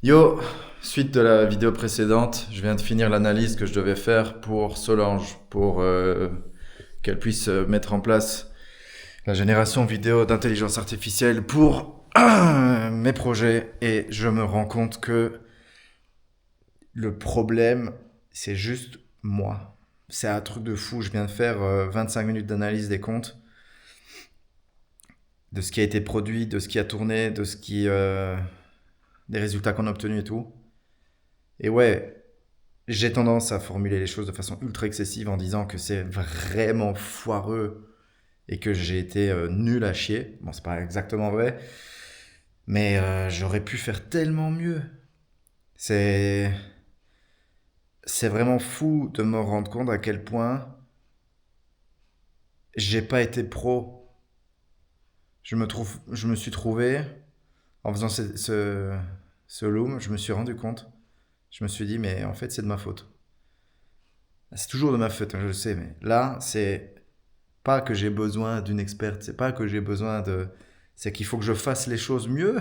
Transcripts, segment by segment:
Yo, suite de la vidéo précédente, je viens de finir l'analyse que je devais faire pour Solange, pour qu'elle puisse mettre en place la génération vidéo d'intelligence artificielle pour mes projets. Et je me rends compte que le problème, c'est juste moi. C'est un truc de fou. Je viens de faire 25 minutes d'analyse des comptes, de ce qui a été produit, de ce qui a tourné, des résultats qu'on a obtenus et tout. Et ouais, j'ai tendance à formuler les choses de façon ultra excessive en disant que c'est vraiment foireux et que j'ai été nul à chier. Bon, c'est pas exactement vrai, mais j'aurais pu faire tellement mieux. C'est c'est vraiment fou de me rendre compte à quel point j'ai pas été pro. Je me suis trouvé en faisant ce loom, je me suis rendu compte. Je me suis dit, mais en fait, c'est de ma faute. C'est toujours de ma faute, hein, je le sais, mais là, c'est pas que j'ai besoin d'une experte, c'est pas que j'ai besoin de... C'est qu'il faut que je fasse les choses mieux.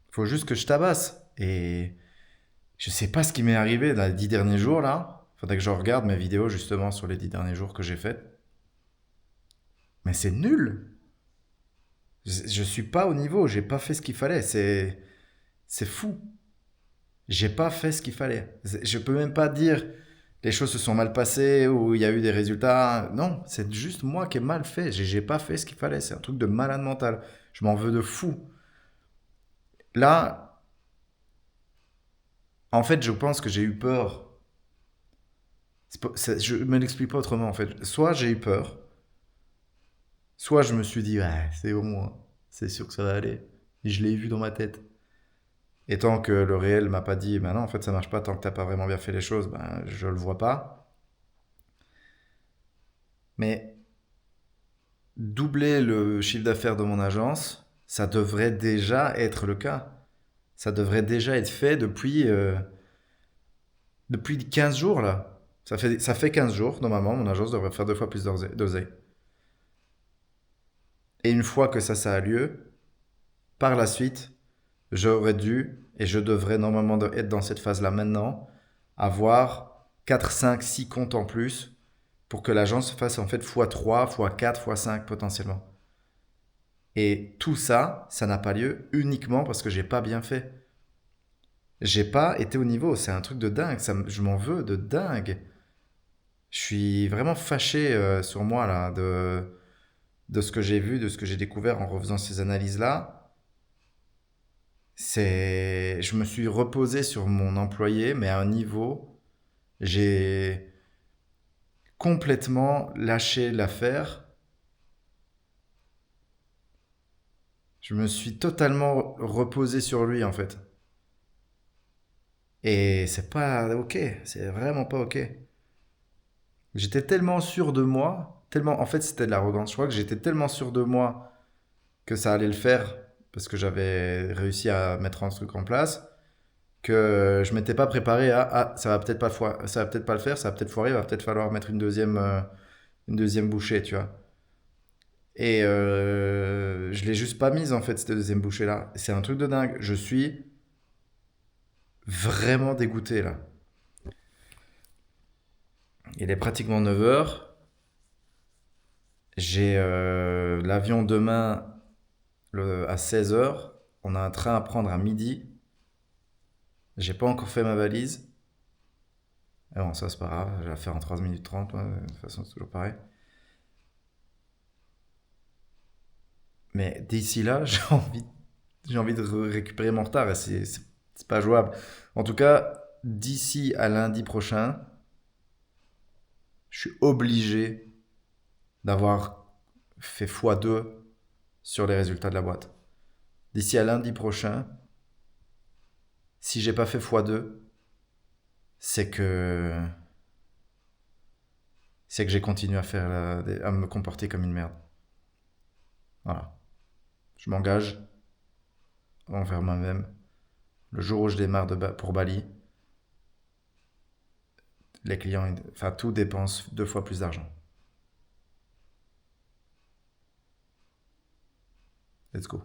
Il faut juste que je tabasse. Et je sais pas ce qui m'est arrivé dans les 10 derniers jours là. Faudrait que je regarde mes vidéos justement sur les 10 derniers jours que j'ai faites. Mais c'est nul. Je suis pas au niveau, j'ai pas fait ce qu'il fallait. C'est fou. J'ai pas fait ce qu'il fallait. Je peux même pas dire les choses se sont mal passées ou il y a eu des résultats. Non, c'est juste moi qui ai mal fait. J'ai pas fait ce qu'il fallait. C'est un truc de malade mental. Je m'en veux de fou. Là, en fait, je pense que j'ai eu peur. Je me l'explique pas autrement en fait. Soit j'ai eu peur, soit je me suis dit, ouais, c'est au moins, c'est sûr que ça va aller. Et je l'ai vu dans ma tête. Et tant que le réel m'a pas dit, ben non, en fait, ça marche pas tant que t'as pas vraiment bien fait les choses, ben je le vois pas. Mais doubler le chiffre d'affaires de mon agence, ça devrait déjà être le cas. Ça devrait déjà être fait depuis 15 jours là. Ça fait 15 jours, normalement, mon agence devrait faire 2 fois plus d'oseille. Et une fois que ça a lieu, par la suite, j'aurais dû, et je devrais normalement être dans cette phase-là maintenant, avoir 4, 5, 6 comptes en plus pour que l'agence fasse en fait x3, x4, x5 potentiellement. Et tout ça, ça n'a pas lieu uniquement parce que j'ai pas bien fait. J'ai pas été au niveau, c'est un truc de dingue, je m'en veux de dingue. Je suis vraiment fâché sur moi là, de ce que j'ai vu, de ce que j'ai découvert en refaisant ces analyses-là. Je me suis reposé sur mon employé, mais à un niveau, j'ai complètement lâché l'affaire. Je me suis totalement reposé sur lui, en fait. Et c'est pas ok, c'est vraiment pas ok. J'étais tellement sûr de moi, tellement, en fait, c'était de l'arrogance. Je crois que j'étais tellement sûr de moi que ça allait le faire parce que j'avais réussi à mettre un truc en place que je m'étais pas préparé à ça va peut-être pas le faire, ça va peut-être foirer, il va peut-être falloir mettre une deuxième bouchée, tu vois. Et je l'ai juste pas mise en fait cette deuxième bouchée là. C'est un truc de dingue. Je suis vraiment dégoûté là. Il est pratiquement 9 heures. J'ai l'avion demain à 16 heures. On a un train à prendre à midi. J'ai pas encore fait ma valise. Et bon, ça c'est pas grave, je vais la faire en 3 minutes 30. Ouais, de toute façon, c'est toujours pareil. Mais d'ici là, j'ai envie de récupérer mon retard et c'est pas jouable. En tout cas, d'ici à lundi prochain, je suis obligé d'avoir fait x2 sur les résultats de la boîte. D'ici à lundi prochain, si j'ai pas fait x2, c'est que c'est que j'ai continué à me comporter comme une merde. Voilà. Je m'engage envers moi-même. Le jour où je démarre pour Bali, les clients, enfin tout dépense 2 fois plus d'argent. Let's go.